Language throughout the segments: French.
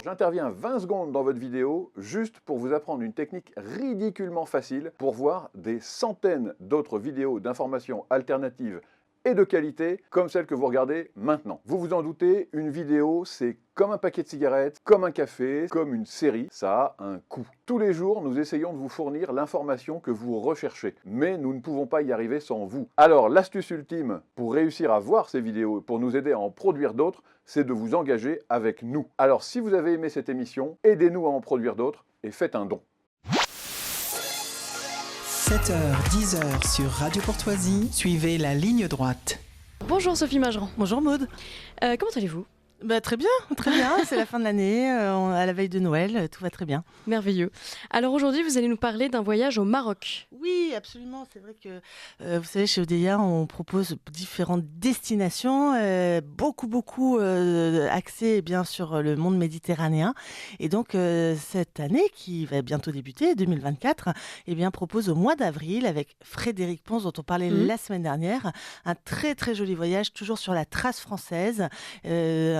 J'interviens 20 secondes dans votre vidéo juste pour vous apprendre une technique ridiculement facile pour voir des centaines d'autres vidéos d'informations alternatives et de qualité comme celle que vous regardez maintenant. Vous vous en doutez, une vidéo c'est comme un paquet de cigarettes, comme un café, comme une série, ça a un coût. Tous les jours, nous essayons de vous fournir l'information que vous recherchez, mais nous ne pouvons pas y arriver sans vous. Alors l'astuce ultime pour réussir à voir ces vidéos, pour nous aider à en produire d'autres, c'est de vous engager avec nous. Alors si vous avez aimé cette émission, aidez-nous à en produire d'autres et faites un don. 7h, 10h sur Radio Courtoisie, suivez la ligne droite. Bonjour Sophie Mageran. Bonjour Maude. Comment allez-vous ? Très bien, c'est la fin de l'année, à la veille de Noël, tout va très bien. Merveilleux. Alors aujourd'hui, vous allez nous parler d'un voyage au Maroc. Oui, absolument, c'est vrai que, vous savez, chez ODIA, on propose différentes destinations, beaucoup axées eh bien sur le monde méditerranéen. Et donc, cette année, qui va bientôt débuter, 2024, eh bien, propose au mois d'avril, avec Frédéric Pons, dont on parlait la semaine dernière, un très très joli voyage, toujours sur la trace française,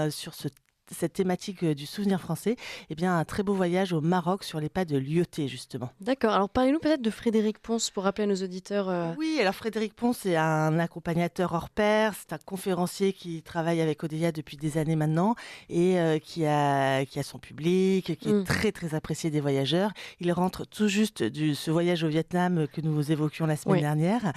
sur cette thématique du souvenir français, eh bien, un très beau voyage au Maroc sur les pas de Lyautey, justement. D'accord, alors parlez-nous peut-être de Frédéric Pons pour rappeler à nos auditeurs. Oui, alors Frédéric Pons, c'est un accompagnateur hors pair, c'est un conférencier qui travaille avec ODIA depuis des années maintenant et qui a son public, qui est très très apprécié des voyageurs. Il rentre tout juste de ce voyage au Vietnam que nous évoquions la semaine dernière,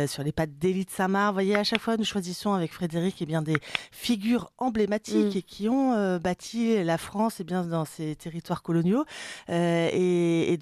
sur les pas d'Élie Samar. Vous voyez, à chaque fois, nous choisissons avec Frédéric bien, des figures emblématiques et qui ont bâti la France dans ces territoires coloniaux. Et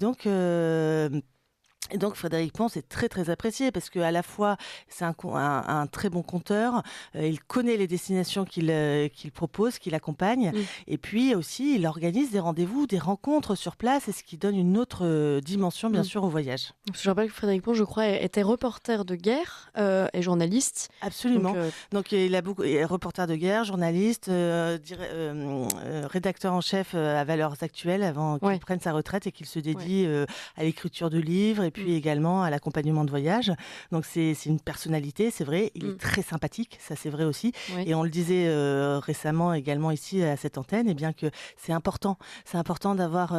donc Frédéric Pons est très très apprécié parce qu'à la fois c'est un très bon conteur, il connaît les destinations qu'il propose, qu'il accompagne, et puis aussi il organise des rendez-vous, des rencontres sur place, et ce qui donne une autre dimension bien sûr au voyage. Je rappelle que Frédéric Pons, je crois, était reporter de guerre et journaliste. Absolument. Donc il a beaucoup reporter de guerre, journaliste, rédacteur en chef à Valeurs Actuelles avant qu'il prenne sa retraite et qu'il se dédie à l'écriture de livres et puis également à l'accompagnement de voyage. Donc c'est une personnalité, c'est vrai, il est très sympathique, ça c'est vrai aussi. Et on le disait récemment également ici à cette antenne, bien que c'est important d'avoir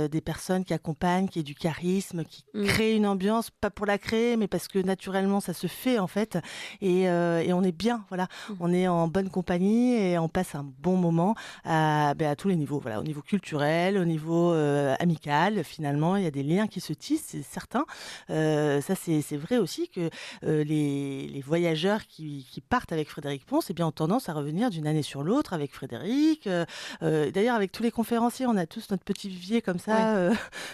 des personnes qui accompagnent, qui aient du charisme, qui créent une ambiance, pas pour la créer, mais parce que naturellement ça se fait en fait. Et on est bien, voilà, on est en bonne compagnie et on passe un bon moment à tous les niveaux, voilà, au niveau culturel, au niveau amical. Finalement, il y a des liens qui se tissent, c'est certain. Ça c'est vrai aussi que les voyageurs qui partent avec Frédéric Pons ont tendance à revenir d'une année sur l'autre avec Frédéric. D'ailleurs, avec tous les conférenciers, on a tous notre petit vivier comme ça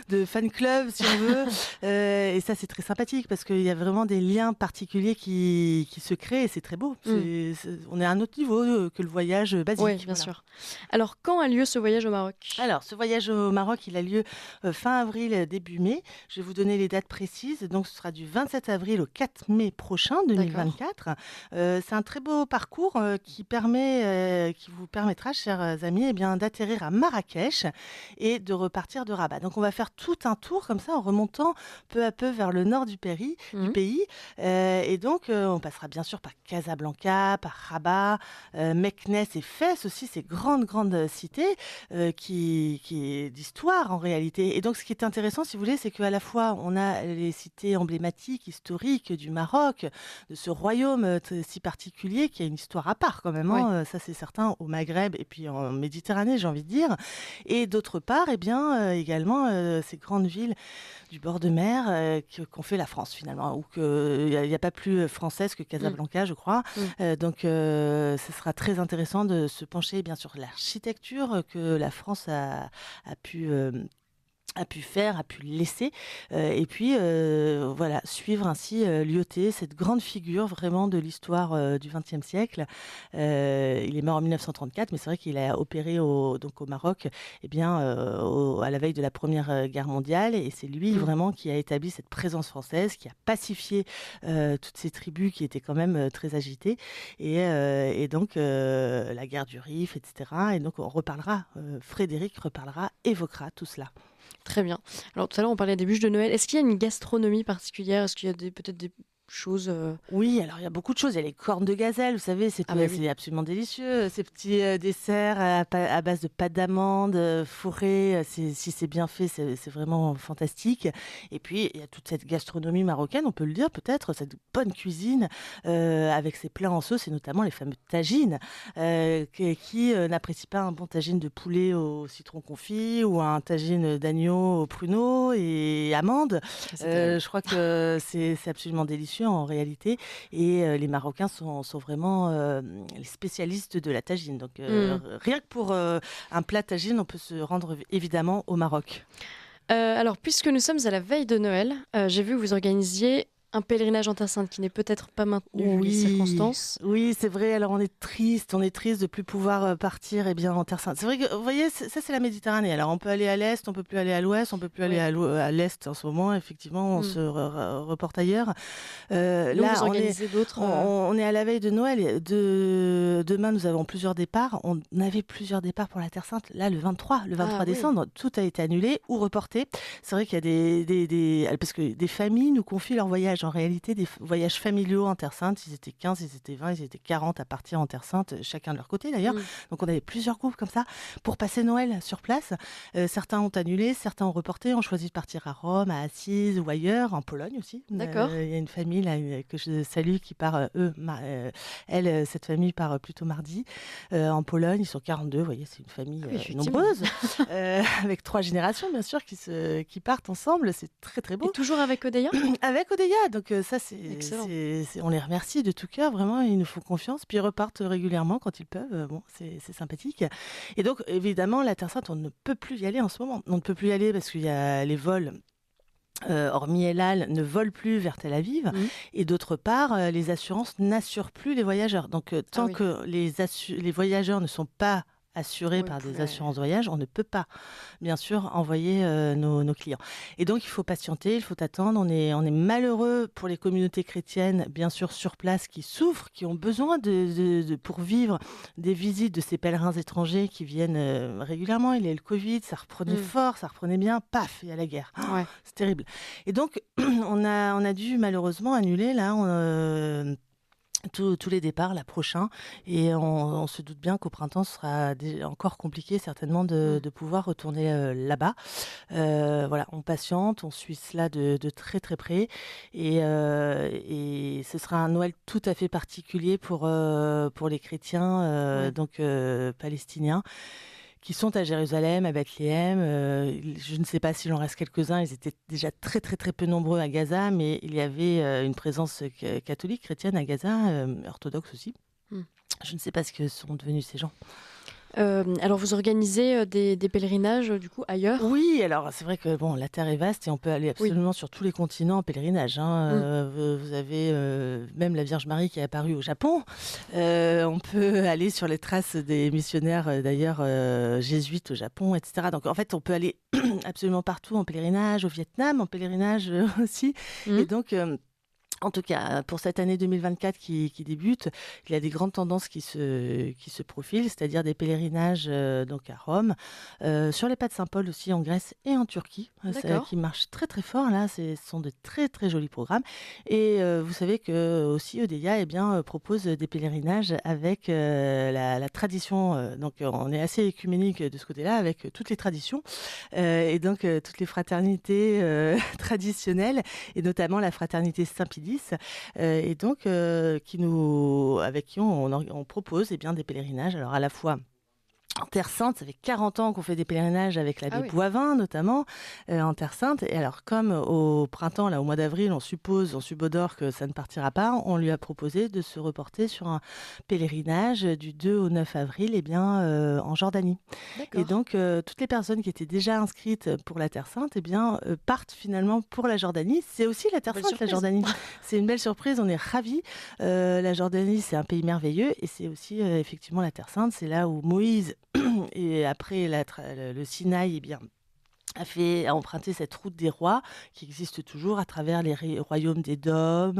de fan club si on veut. Et ça c'est très sympathique parce qu'il y a vraiment des liens particuliers qui se créent et c'est très beau. On est à un autre niveau que le voyage basique. Oui, bien sûr. Alors, quand a lieu ce voyage au Maroc ? Alors, ce voyage au Maroc, il a lieu fin avril, début mai. Je vais vous donner les dates précises. Donc, ce sera du 27 avril au 4 mai prochain, 2024. C'est un très beau parcours qui vous permettra, chers amis, d'atterrir à Marrakech et de repartir de Rabat. Donc, on va faire tout un tour comme ça en remontant peu à peu vers le nord du pays. Et donc, on passera bien sûr par Casablanca, par Rabat, Meknès et Fès aussi, ces grandes cités qui est d'histoire en réalité. Et donc, ce qui est intéressant, si vous voulez, c'est qu'à la fois, on a les cités emblématiques, historiques du Maroc, de ce royaume si particulier qui a une histoire à part quand même, ça c'est certain, au Maghreb et puis en Méditerranée, j'ai envie de dire. Et d'autre part, également ces grandes villes du bord de mer qu'ont fait la France finalement, ou qu'il n'y a pas plus française que Casablanca, je crois. Donc, ce sera très intéressant de se pencher bien sur l'architecture que la France a pu laisser, et puis suivre ainsi Lyautey, cette grande figure vraiment de l'histoire du XXe siècle. Il est mort en 1934, mais c'est vrai qu'il a opéré au Maroc, à la veille de la Première Guerre mondiale, et c'est lui vraiment qui a établi cette présence française, qui a pacifié toutes ces tribus qui étaient quand même très agitées, et donc la guerre du Rif, etc. Et donc Frédéric évoquera tout cela. Très bien. Alors tout à l'heure on parlait des bûches de Noël. Est-ce qu'il y a une gastronomie particulière ? Est-ce qu'il y a peut-être des choses Oui, alors il y a beaucoup de choses. Il y a les cornes de gazelle, vous savez, c'est absolument délicieux. Ces petits desserts à base de pâte d'amande fourrée, si c'est bien fait, c'est vraiment fantastique. Et puis, il y a toute cette gastronomie marocaine, on peut le dire peut-être, cette bonne cuisine avec ses plats en sauce et notamment les fameux tagines. Qui n'apprécie pas un bon tagine de poulet au citron confit ou un tagine d'agneau au pruneau et amandes. Je crois que c'est absolument délicieux en réalité, et les Marocains sont vraiment les spécialistes de la tagine. Donc rien que pour un plat tagine, on peut se rendre évidemment au Maroc. Alors, puisque nous sommes à la veille de Noël, j'ai vu que vous organisiez un pèlerinage en Terre Sainte qui n'est peut-être pas maintenu vu les circonstances. Oui, c'est vrai. Alors on est triste de plus pouvoir partir en Terre Sainte. C'est vrai que vous voyez, ça c'est la Méditerranée. Alors on peut aller à l'est, on peut plus aller à l'ouest, on peut plus aller à l'est en ce moment. Effectivement, on se reporte ailleurs. Là, vous organisez d'autres. On est à la veille de Noël. Demain, nous avons plusieurs départs. On avait plusieurs départs pour la Terre Sainte. Là, le 23 décembre, tout a été annulé ou reporté. C'est vrai qu'il y a parce que des familles nous confient leurs voyages. En réalité, des voyages familiaux en Terre Sainte, ils étaient 15, ils étaient 20, ils étaient 40 à partir en Terre Sainte, chacun de leur côté d'ailleurs. Donc on avait plusieurs groupes comme ça pour passer Noël sur place. Certains ont annulé, certains ont reporté, ont choisi de partir à Rome, à Assise ou ailleurs, en Pologne aussi. D'accord. Il y a une famille là, que je salue qui part, cette famille part plutôt mardi en Pologne. Ils sont 42, vous voyez, c'est une famille nombreuse, avec 3 générations bien sûr qui partent ensemble. C'est très très beau. Et toujours avec Odeya. Avec Odeya. Donc ça, on les remercie de tout cœur, vraiment, ils nous font confiance. Puis ils repartent régulièrement quand ils peuvent. C'est sympathique. Et donc, évidemment, la Terre Sainte, on ne peut plus y aller en ce moment. On ne peut plus y aller parce qu'il y a les vols. Hormis El Al, ne volent plus vers Tel Aviv. Et d'autre part, les assurances n'assurent plus les voyageurs. Donc, tant que les voyageurs ne sont pas assurés par des assurances voyage, on ne peut pas, bien sûr, envoyer nos clients. Et donc, il faut patienter, il faut attendre. On est malheureux pour les communautés chrétiennes, bien sûr, sur place, qui souffrent, qui ont besoin pour vivre des visites de ces pèlerins étrangers qui viennent régulièrement. Il y a eu le Covid, ça reprenait fort, ça reprenait bien, paf, il y a la guerre. C'est terrible. Et donc, on a dû malheureusement annuler, là, tous les départs, la prochaine, et on se doute bien qu'au printemps, ce sera encore compliqué certainement de pouvoir retourner là-bas. Voilà, on patiente, on suit cela de très très près, et ce sera un Noël tout à fait particulier pour les chrétiens palestiniens, qui sont à Jérusalem, à Bethléem. Je ne sais pas s'il en reste quelques-uns. Ils étaient déjà très, très, très peu nombreux à Gaza, mais il y avait une présence catholique, chrétienne à Gaza, orthodoxe aussi. Je ne sais pas ce que sont devenus ces gens. Alors, vous organisez des pèlerinages, du coup, ailleurs ? Oui, alors c'est vrai que la Terre est vaste et on peut aller absolument sur tous les continents en pèlerinage. Vous avez même la Vierge Marie qui est apparue au Japon. On peut aller sur les traces des missionnaires, d'ailleurs, jésuites au Japon, etc. Donc, en fait, on peut aller absolument partout en pèlerinage, au Vietnam, en pèlerinage aussi. Et donc... En tout cas, pour cette année 2024 qui débute, il y a des grandes tendances qui se profilent, c'est-à-dire des pèlerinages donc à Rome, sur les pas de Saint-Paul aussi en Grèce et en Turquie, qui marchent très très fort. Là, ce sont de très très jolis programmes. Et vous savez que aussi Odeya propose des pèlerinages avec la tradition. Donc on est assez écuménique de ce côté-là avec toutes les traditions et donc toutes les fraternités traditionnelles, et notamment la fraternité Saint-Pédis. Et donc avec qui on propose des pèlerinages, alors à la fois en Terre Sainte. Ça fait 40 ans qu'on fait des pèlerinages avec l'abbé Boivin, notamment, en Terre Sainte. Et alors, comme au printemps, là, au mois d'avril, on subodore que ça ne partira pas, on lui a proposé de se reporter sur un pèlerinage du 2 au 9 avril, en Jordanie. D'accord. Et donc, toutes les personnes qui étaient déjà inscrites pour la Terre Sainte, partent finalement pour la Jordanie. C'est aussi la Terre Sainte, surprise. La Jordanie. C'est une belle surprise, on est ravis. La Jordanie, c'est un pays merveilleux, et c'est aussi effectivement la Terre Sainte. C'est là où Moïse et après le Sinaï, a emprunté cette route des rois qui existe toujours à travers les royaumes d'Édom,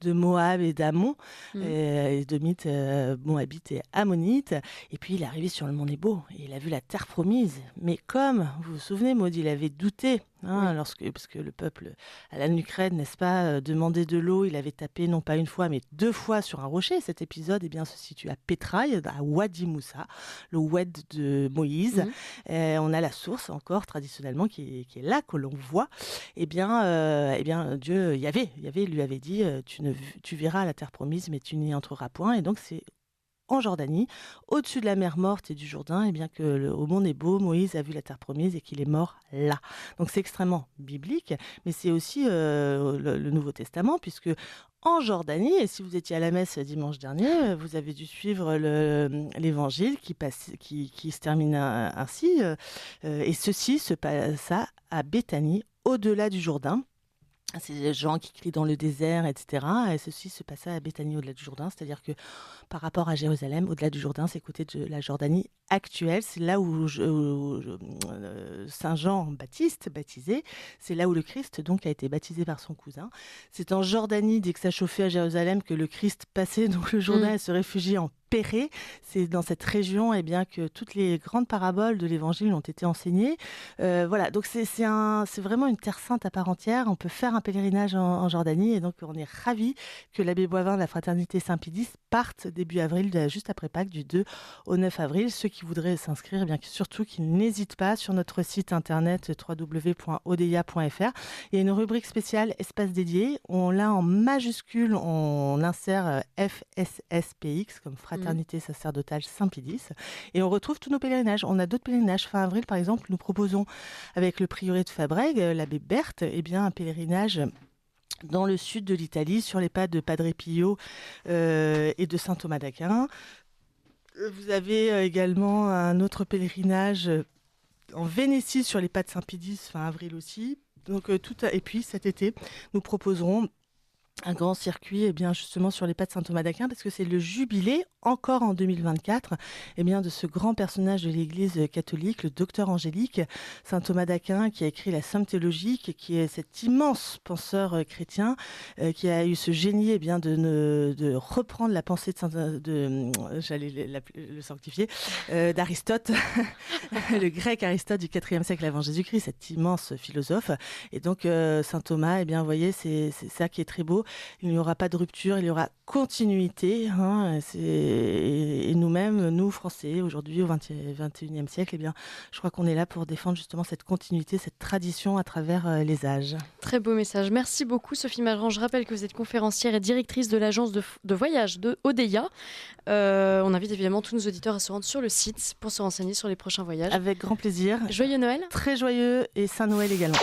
de Moab et d'Ammon, Édomites, Moabites et Ammonites. Et puis il est arrivé sur le mont Nebo et il a vu la terre promise. Mais comme, vous vous souvenez, Maud, il avait douté Parce que le peuple à la Ukraine, n'est-ce pas, demandait de l'eau, il avait tapé non pas une fois, mais 2 fois sur un rocher. Cet épisode se situe à Petraï, à Wadi Moussa, le Oued de Moïse. On a la source encore traditionnellement qui est là, que l'on voit. Dieu, Yahvé lui avait dit tu verras la terre promise, mais tu n'y entreras point. Et donc c'est en Jordanie, au-dessus de la mer Morte et du Jourdain, au mont Nebo, Moïse a vu la terre promise et qu'il est mort là. Donc c'est extrêmement biblique, mais c'est aussi le Nouveau Testament, puisque en Jordanie, et si vous étiez à la messe dimanche dernier, vous avez dû suivre l'évangile qui se termine ainsi, et ceci se passa à Béthanie, au-delà du Jourdain. C'est des gens qui crient dans le désert, etc. Et ceci se passait à Béthanie, au-delà du Jourdain. C'est-à-dire que par rapport à Jérusalem, au-delà du Jourdain, c'est côté de la Jordanie actuelle. C'est là où Saint Jean Baptiste, baptisé, c'est là où le Christ donc a été baptisé par son cousin. C'est en Jordanie, dès que ça chauffait à Jérusalem, que le Christ passait donc le Jourdain et se réfugiait en Pérée. C'est dans cette région que toutes les grandes paraboles de l'Évangile ont été enseignées. Voilà, donc c'est vraiment une terre sainte à part entière. On peut faire un pèlerinage en Jordanie, et donc on est ravis que l'abbé Boivin de la Fraternité Saint-Pédis parte début avril, juste après Pâques, du 2 au 9 avril. Ceux qui voudraient s'inscrire, surtout qu'ils n'hésitent pas sur notre site internet www.odeia.fr. Il y a une rubrique spéciale espace dédié. On l'a en majuscule, on insère FSSPX comme Fraternité sacerdotale Saint-Pédis, et on retrouve tous nos pèlerinages. On a d'autres pèlerinages. Fin avril, par exemple, nous proposons avec le prieuré de Fabrègues, l'abbé Berthe, un pèlerinage dans le sud de l'Italie, sur les pas de Padre Pio et de saint Thomas d'Aquin. Vous avez également un autre pèlerinage en Vénétie, sur les pas de Saint-Pédis, fin avril aussi. Donc, et puis cet été, nous proposerons un grand circuit justement sur les pas de saint Thomas d'Aquin, parce que c'est le jubilé, encore en 2024, de ce grand personnage de l'Église catholique, le docteur angélique, saint Thomas d'Aquin, qui a écrit la Somme théologique, qui est cet immense penseur chrétien, qui a eu ce génie de reprendre la pensée j'allais le sanctifier, d'Aristote, le grec Aristote du IVe siècle avant Jésus-Christ, cet immense philosophe. Et donc saint Thomas, vous voyez, c'est ça qui est très beau. Il n'y aura pas de rupture, il y aura continuité. Et nous-mêmes, nous Français, aujourd'hui au XXIe siècle, je crois qu'on est là pour défendre justement cette continuité, cette tradition à travers les âges. Très beau message. Merci beaucoup, Sophie Malraux. Je rappelle que vous êtes conférencière et directrice de l'agence de voyage de Odeia. On invite évidemment tous nos auditeurs à se rendre sur le site pour se renseigner sur les prochains voyages. Avec grand plaisir. Joyeux Noël. Très joyeux, et Saint Noël également.